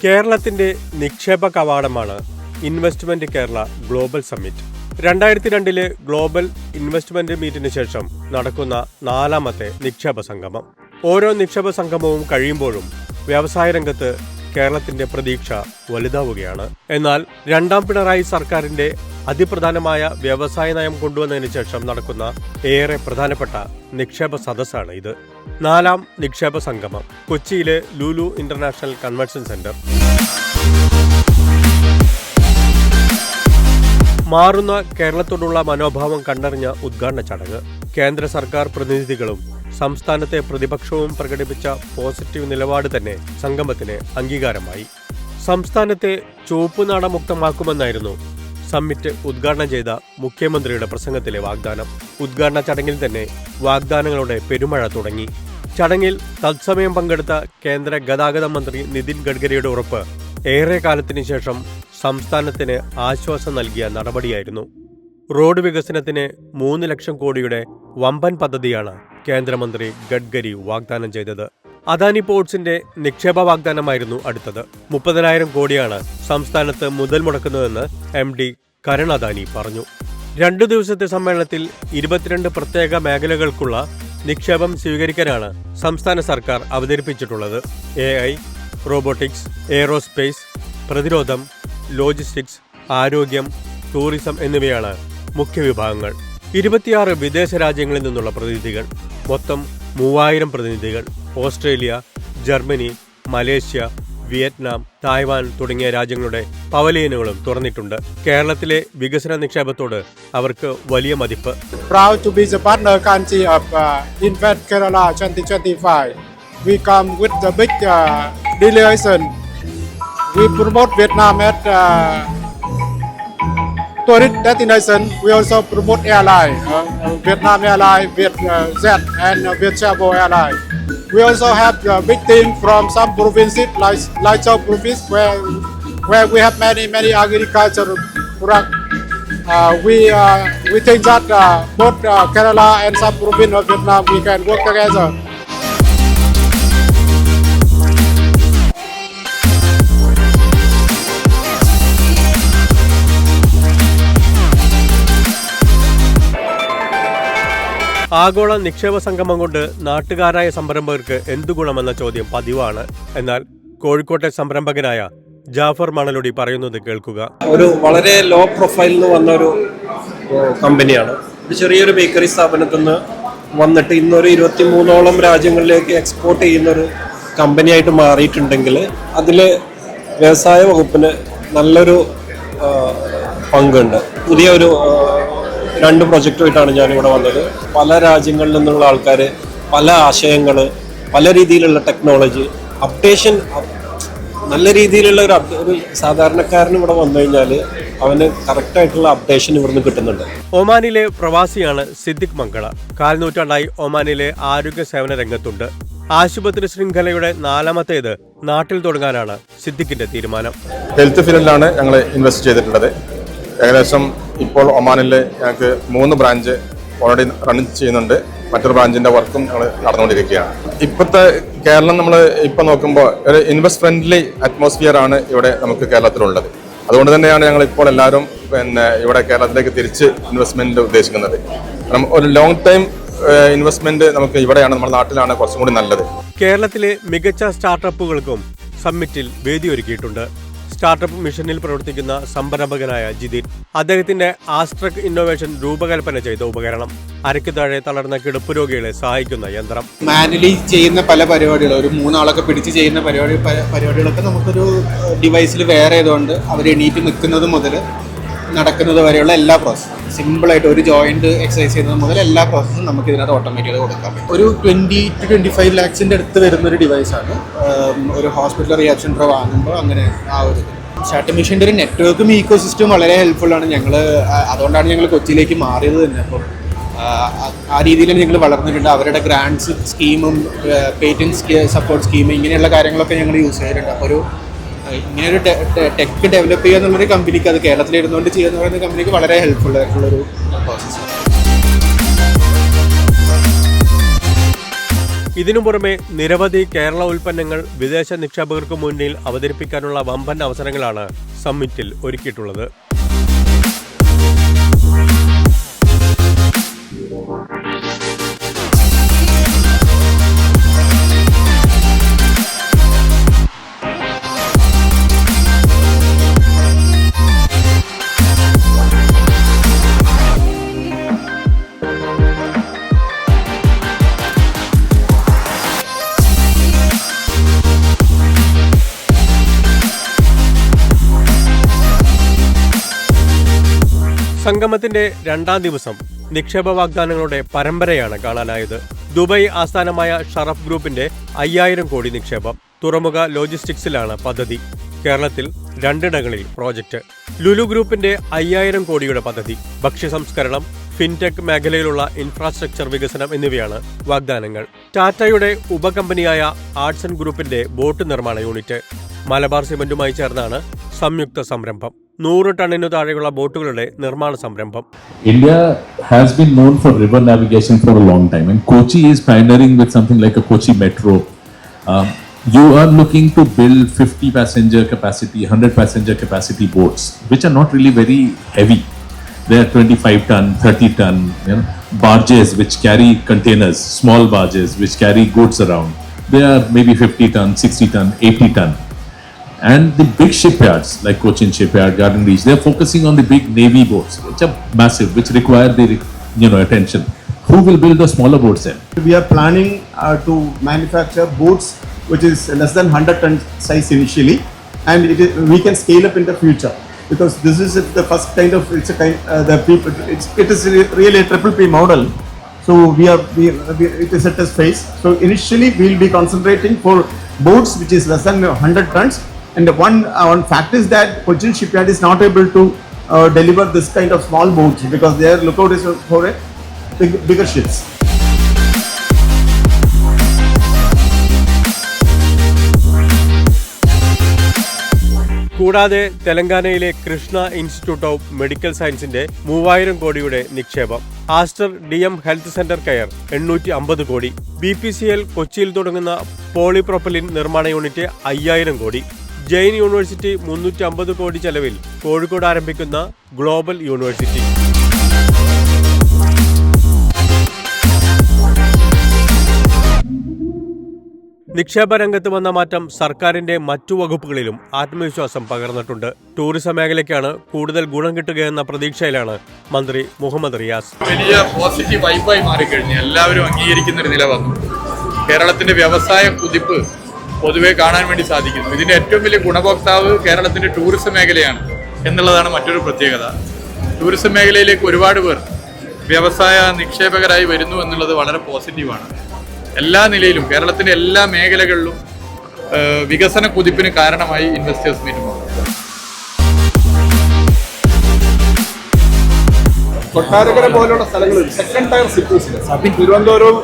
കേരളത്തിന്റെ നിക്ഷേപ കവാടമാണ് investment Kerala global summit. 2002 global investment മീറ്റിന് ശേഷം നടക്കുന്ന 4ാമത്തെ നിക്ഷേപ സംഗമം. ഓരോ നിക്ഷേപ സംഗമവും കഴിയുമ്പോഴും വ്യവസായ രംഗത്ത് കേരളത്തിന്റെ പ്രതീക്ഷ വലുതാവുകയാണ്. എന്നാൽ 2ാം പിണറായി സർക്കാരിന്റെ അതിപ്രധാനമായ വ്യവസായ നയം കൊണ്ടുവന്നതിന് ശേഷം നടക്കുന്ന ഏറെ പ്രധാനപ്പെട്ട നിക്ഷേപ സദസ്സാണ് ഇത്. 4ാം നിക്ഷേപ സംഗമം കൊച്ചിയിലെ ലുലു ഇന്റർനാഷണൽ കൺവെൻഷൻ സെന്റർ. മാറുന്ന കേരളത്തോടുള്ള മനോഭാവം കണ്ടറിഞ്ഞ ഉദ്ഘാടന ചടങ്ങ്. കേന്ദ്ര സർക്കാർ പ്രതിനിധികളും സംസ്ഥാനത്തെ പ്രതിപക്ഷവും പ്രകടിപ്പിച്ച പോസിറ്റീവ് നിലപാട് തന്നെ സംഗമത്തിന് അംഗീകാരമായി. സംസ്ഥാനത്തെ ചുവപ്പുനാടമുക്തമാക്കുമെന്നായിരുന്നു സമ്മിറ്റ് ഉദ്ഘാടനം ചെയ്ത മുഖ്യമന്ത്രിയുടെ പ്രസംഗത്തിലെ വാഗ്ദാനം. ഉദ്ഘാടന ചടങ്ങിൽ തന്നെ വാഗ്ദാനങ്ങളുടെ പെരുമഴ തുടങ്ങി. ചടങ്ങിൽ തത്സമയം പങ്കെടുത്ത കേന്ദ്ര ഗതാഗത മന്ത്രി നിതിൻ ഗഡ്കരിയുടെ ഉറപ്പ് ഏറെ കാലത്തിന് ശേഷം സംസ്ഥാനത്തിന് ആശ്വാസം നൽകിയ നടപടിയായിരുന്നു. റോഡ് വികസനത്തിന് 3 ലക്ഷം കോടിയുടെ വമ്പൻ പദ്ധതിയാണ് കേന്ദ്രമന്ത്രി ഗഡ്കരി വാഗ്ദാനം ചെയ്തത്. അദാനി പോർട്സിന്റെ നിക്ഷേപ വാഗ്ദാനമായിരുന്നു അടുത്തത്. 30,000 കോടിയാണ് സംസ്ഥാനത്ത് മുതൽ മുടക്കുന്നതെന്ന് MD കരൺ അദാനി പറഞ്ഞു. 2 ദിവസത്തെ സമ്മേളനത്തിൽ 22 പ്രത്യേക മേഖലകൾക്കുള്ള നിക്ഷേപം സ്വീകരിക്കാനാണ് സംസ്ഥാന സർക്കാർ അവതരിപ്പിച്ചിട്ടുള്ളത്. AI, റോബോട്ടിക്സ്, എയ്റോസ്പേസ്, പ്രതിരോധം, ലോജിസ്റ്റിക്സ്, ആരോഗ്യം, ടൂറിസം എന്നിവയാണ് മുഖ്യ വിഭാഗങ്ങൾ. 26 വിദേശ രാജ്യങ്ങളിൽ നിന്നുള്ള പ്രതിനിധികൾ, മൊത്തം 3000 പ്രതിനിധികൾ. Australia, Germany, Malaysia, Vietnam, Taiwan തുടങ്ങിയ രാജ്യങ്ങളുടെ പവലിയനുകളും തുറന്നിട്ടുണ്ട്. കേരളത്തിലെ വികസന നിക്ഷേപത്തോട് അവർക്ക് വലിയ മതിപ്പ്. Proud to be the partner country of Invest Kerala 2025. We come with the big delegation. We promote Vietnam as tourist destination. We also promote airline, Vietnam Airline, Vietjet, and Viettravel Airline. We also have a big team from some provinces like Lai Châu province where we have many agricultural products. We think that both Kerala and some province of Vietnam we can work together. ആഗോള നിക്ഷേപ സംഗമം കൊണ്ട് നാട്ടുകാരായ സംരംഭകർക്ക് എന്തു ഗുണമെന്ന ചോദ്യം പതിവാണ്. എന്നാൽ കോഴിക്കോട്ടെ സംരംഭകനായ ജാഫർ മണലൊടി പറയുന്നത് കേൾക്കുക. ഒരു വളരെ ലോ പ്രൊഫൈലിൽ നിന്ന് വന്ന ഒരു കമ്പനിയാണ്. ഒരു ചെറിയൊരു ബേക്കറി സ്ഥാപനത്തിൽ നിന്ന് വന്നിട്ട് ഇന്നൊരു 23ഓളം രാജ്യങ്ങളിലേക്ക് എക്സ്പോർട്ട് ചെയ്യുന്നൊരു കമ്പനിയായിട്ട് മാറിയിട്ടുണ്ടെങ്കിൽ അതിൽ വ്യവസായ വകുപ്പിന് നല്ലൊരു പങ്കുണ്ട്. പുതിയൊരു 2 പ്രൊജക്റ്റുമായിട്ടാണ് ഞാനിവിടെ വന്നത്. പല രാജ്യങ്ങളിൽ നിന്നുള്ള ആൾക്കാർ, പല ആശയങ്ങൾ, പല രീതിയിലുള്ള ടെക്നോളജി അപ്ഡേഷൻ, നല്ല രീതിയിലുള്ള ഒരു സാധാരണക്കാരന് ഇവിടെ വന്നു കഴിഞ്ഞാൽ അവന് കറക്റ്റായിട്ടുള്ള അപ്ഡേഷൻ ഇവിടുന്ന് കിട്ടുന്നുണ്ട്. ഒമാനിലെ പ്രവാസിയാണ് സിദ്ദിഖ് മംഗള. 4 നൂറ്റാണ്ടായി ഒമാനിലെ ആരോഗ്യ സേവന രംഗത്തുണ്ട്. ആശുപത്രി ശൃംഖലയുടെ 4ാമത്തേത് നാട്ടിൽ തുടങ്ങാനാണ് സിദ്ദിഖിന്റെ തീരുമാനം. ഹെൽത്ത് ഫീൽഡിലാണ് ഞങ്ങൾ ഇൻവെസ്റ്റ് ചെയ്തിട്ടുള്ളത്. ഏകദേശം ഇപ്പോൾ ഒമാനിൽ ഞങ്ങൾക്ക് 3 ബ്രാഞ്ച് ഓൾറെഡി റൺ ചെയ്യുന്നുണ്ട്. മറ്റൊരു ബ്രാഞ്ചിന്റെ വർക്കും ഞങ്ങൾ നടന്നുകൊണ്ടിരിക്കുകയാണ്. ഇപ്പോഴത്തെ കേരളം നമ്മൾ ഇപ്പോൾ നോക്കുമ്പോൾ ഒരു ഇൻവെസ്റ്റ് ഫ്രണ്ട്ലി അറ്റ്മോസ്ഫിയർ ആണ് ഇവിടെ നമുക്ക് കേരളത്തിലുള്ളത്. അതുകൊണ്ട് തന്നെയാണ് ഞങ്ങൾ ഇപ്പോൾ എല്ലാവരും ഇവിടെ കേരളത്തിലേക്ക് തിരിച്ച് ഇൻവെസ്റ്റ്മെന്റ് ഉദ്ദേശിക്കുന്നത്. കാരണം ഒരു ലോങ് ടൈം ഇൻവെസ്റ്റ്മെന്റ് നമുക്ക് ഇവിടെയാണ്, നമ്മുടെ നാട്ടിലാണ് കുറച്ചും കൂടി നല്ലത്. കേരളത്തിലെ മികച്ച സ്റ്റാർട്ടപ്പുകൾക്കും സമ്മിറ്റിൽ വേദിയൊരുക്കിയിട്ടുണ്ട്. സ്റ്റാർട്ടപ്പ് മിഷനിൽ പ്രവർത്തിക്കുന്ന സംരംഭകനായ ജിതിൻ, അദ്ദേഹത്തിന്റെ ആസ്ട്രക് ഇന്നോവേഷൻ രൂപകൽപ്പന ചെയ്ത ഉപകരണം, അരയ്ക്ക് താഴെ തളർന്ന കിടപ്പ് രോഗികളെ സഹായിക്കുന്ന യന്ത്രം. മാനുവലി ചെയ്യുന്ന പല പരിപാടികളും, ഒരു 3 ആളൊക്കെ പിടിച്ച് ചെയ്യുന്ന പരിപാടികളൊക്കെ നമുക്കൊരു ഡിവൈസിൽ വേറെ ആയതുകൊണ്ട് അവർ എണീറ്റ് നിൽക്കുന്നത് മുതൽ നടക്കുന്നത് വരെയുള്ള എല്ലാ പ്രോസസ്സും സിമ്പിളായിട്ട്, ഒരു ജോയിന്റ് എക്സസൈസ് ചെയ്യുന്നത് മുതൽ എല്ലാ പ്രോസസ്സും നമുക്ക് ഇതിനകത്ത് ഓട്ടോമാറ്റിക്കായി കൊടുക്കാൻ പറ്റും. ഒരു 20 to 25 lakhs അടുത്ത് വരുന്നൊരു ഡിവൈസാണ്. ഒരു ഹോസ്പിറ്റൽ റിയാക്ഷൻ പ്രോ വാങ്ങുമ്പോൾ അങ്ങനെ ആ ഒരു സ്റ്റാർട്ടപ്പ് മിഷൻ്റെ ഒരു നെറ്റ്വർക്കും ഈക്കോ സിസ്റ്റവും വളരെ ഹെൽപ്ഫുള്ളാണ്. അതുകൊണ്ടാണ് ഞങ്ങൾ കൊച്ചിയിലേക്ക് മാറിയത് തന്നെ. അപ്പം ആ രീതിയിലാണ് ഞങ്ങൾ വളർന്നിട്ടുണ്ട്. അവരുടെ ഗ്രാൻഡ്സ് സ്കീമും പേറ്റൻറ്റ് സപ്പോർട്ട് സ്കീം ഇങ്ങനെയുള്ള കാര്യങ്ങളൊക്കെ ഞങ്ങൾ യൂസ് ചെയ്തിട്ടുണ്ട്. അപ്പോൾ ഒരു ഇങ്ങനെയൊരു ടെക് ഡെവലപ്പ് ചെയ്യുക എന്നുള്ളൊരു കമ്പനിക്ക്, അത് കേരളത്തിലിരുന്നുകൊണ്ട് ചെയ്യുക എന്ന് പറയുന്ന കമ്പനിക്ക് വളരെ ഹെൽപ്ഫുൾ ആയിട്ടുള്ളൊരു പ്രോസസ്സാണ്. ഇതിനു പുറമെ നിരവധി കേരള ഉൽപ്പന്നങ്ങൾ വിദേശ നിക്ഷേപകർക്ക് മുന്നിൽ അവതരിപ്പിക്കാനുള്ള വമ്പൻ അവസരങ്ങളാണ് സമ്മിറ്റിൽ ഒരുക്കിയിട്ടുള്ളത്. സംഗമത്തിന്റെ രണ്ടാം ദിവസം നിക്ഷേപ വാഗ്ദാനങ്ങളുടെ പരമ്പരയാണ് കാണാനായത്. ദുബായ് ആസ്ഥാനമായ ഷറഫ് ഗ്രൂപ്പിന്റെ 5000 കോടി നിക്ഷേപം. തുറമുഖ ലോജിസ്റ്റിക്സിലാണ് പദ്ധതി. കേരളത്തിൽ 2ഇടങ്ങളിൽ പ്രോജക്റ്റ്. ലുലു ഗ്രൂപ്പിന്റെ 5000 കോടിയുടെ പദ്ധതി. ഭക്ഷ്യസംസ്കരണം, ഫിൻടെക് മേഖലയിലുള്ള ഇൻഫ്രാസ്ട്രക്ചർ വികസനം എന്നിവയാണ് വാഗ്ദാനങ്ങൾ. ടാറ്റയുടെ ഉപകമ്പനിയായ ആർട്സൺ ഗ്രൂപ്പിന്റെ ബോട്ട് നിർമ്മാണ യൂണിറ്റ്. മലബാർ സിമന്റുമായി ചേർന്നാണ് സംയുക്ത സംരംഭം. 100 ടണ്ണിനു താഴെയുള്ള ബോട്ടുകളുടെ നിർമ്മാണ സംരംഭം. India has been known for river navigation for a long time, and Kochi is pioneering with something like a Kochi Metro. You are looking to build 50 passenger capacity, 100 passenger capacity boats, which are not really very heavy. They are 25 ton, 30 ton, barges which carry containers, small barges which carry goods around. They are maybe 50 ton, 60 ton, 80 ton. And the big shipyards like Cochin Shipyard, Garden Reach, they are focusing on the big navy boats, which are massive, which require the attention. Who will build the smaller boats then? We are planning to manufacture boats which is less than 100 ton size initially, and we can scale up in the future, because this is the first kind of it is really a triple P model. So it is a test phase. So initially we will be concentrating for boats which is less than 100 tons. And one fact is that Cochin Shipyard is not able to deliver this kind of small boats because their lookout is for bigger ships. കൂടാതെ തെലങ്കാനയിലെ Krishna institute of medical സയൻസിന്റെ 3000 കോടിയുടെ നിക്ഷേപം. Aster DM health centre care 850 കോടി. BPCL കൊച്ചിയിൽ തുടങ്ങുന്ന പോളിപ്രോപ്പലിൻ നിർമ്മാണ unit 5000 കോടി. ജെയിൻ യൂണിവേഴ്സിറ്റി 350 കോടി ചെലവിൽ കോഴിക്കോട് ആരംഭിക്കുന്ന ഗ്ലോബൽ യൂണിവേഴ്സിറ്റി. നിക്ഷേപ രംഗത്ത് വന്ന മാറ്റം സർക്കാരിന്റെ മറ്റു വകുപ്പുകളിലും ആത്മവിശ്വാസം പകർന്നിട്ടുണ്ട്. ടൂറിസം മേഖലയ്ക്കാണ് കൂടുതൽ ഗുണം കിട്ടുകയെന്ന പ്രതീക്ഷയിലാണ് മന്ത്രി മുഹമ്മദ് റിയാസ്. വലിയ പോസിറ്റീവ് വൈബായി മാറിക്കഴിഞ്ഞു. എല്ലാവരും അംഗീകരിക്കുന്ന ഒരു നില വന്നു. കേരളത്തിന്റെ വ്യവസായ കുതിപ്പ് പൊതുവെ കാണാൻ വേണ്ടി സാധിക്കുന്നു. ഇതിന്റെ ഏറ്റവും വലിയ ഗുണഭോക്താവ് കേരളത്തിന്റെ ടൂറിസം മേഖലയാണ് എന്നുള്ളതാണ് മറ്റൊരു പ്രത്യേകത. ടൂറിസം മേഖലയിലേക്ക് ഒരുപാട് പേർ വ്യവസായ നിക്ഷേപകരായി വരുന്നു എന്നുള്ളത് വളരെ പോസിറ്റീവാണ്. എല്ലാ നിലയിലും കേരളത്തിന്റെ എല്ലാ മേഖലകളിലും വികസന കുതിപ്പിന് കാരണമായി ഇൻവെസ്റ്റേഴ്സ് മീറ്റ് മാറും. കൊട്ടാരക്കര പോലുള്ള സ്ഥലങ്ങളിൽ സെക്കൻഡ് ടയർ സിറ്റീസിൽ തിരുവനന്തപുരവും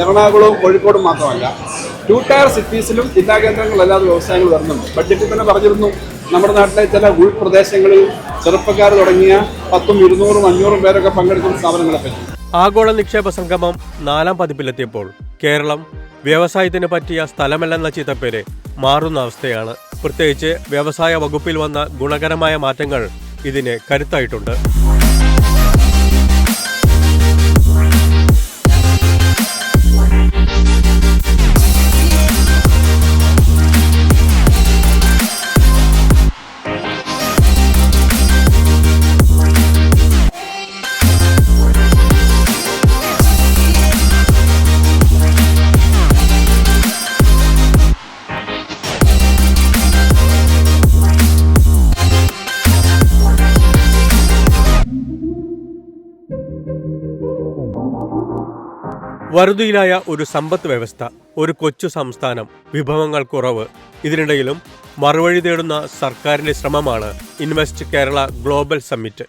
എറണാകുളവും കോഴിക്കോടും മാത്രമല്ല 2 ടയർ സിറ്റീസിലും ജില്ലാ കേന്ദ്രങ്ങളല്ലാതെ വ്യവസായങ്ങൾ വരുന്നുണ്ട്. ബഡ്ജറ്റിൽ തന്നെ പറഞ്ഞിരുന്നു, നമ്മുടെ നാട്ടിലെ ചില ഉൾപ്രദേശങ്ങളിൽ ചെറുപ്പക്കാർ തുടങ്ങിയ 10, 200, 500 പേരൊക്കെ പങ്കെടുക്കുന്ന സ്ഥാപനങ്ങളെ പറ്റി. ആഗോള നിക്ഷേപ സംഗമം 4ാം പതിപ്പിലെത്തിയപ്പോൾ കേരളം വ്യവസായത്തിന് പറ്റിയ സ്ഥലമല്ലെന്ന ചീത്തപ്പേര് മാറുന്ന അവസ്ഥയാണ്. പ്രത്യേകിച്ച് വ്യവസായ വകുപ്പിൽ വന്ന ഗുണകരമായ മാറ്റങ്ങൾ ഇതിന് കരുത്തായിട്ടുണ്ട്. വറുതിയിലായ ഒരു സമ്പദ് വ്യവസ്ഥ, ഒരു കൊച്ചു സംസ്ഥാനം, വിഭവങ്ങൾ കുറവ്. ഇതിനിടയിലും മറുവഴി തേടുന്ന സർക്കാരിന്റെ ശ്രമമാണ് ഇൻവെസ്റ്റ് കേരള ഗ്ലോബൽ സമ്മിറ്റ്.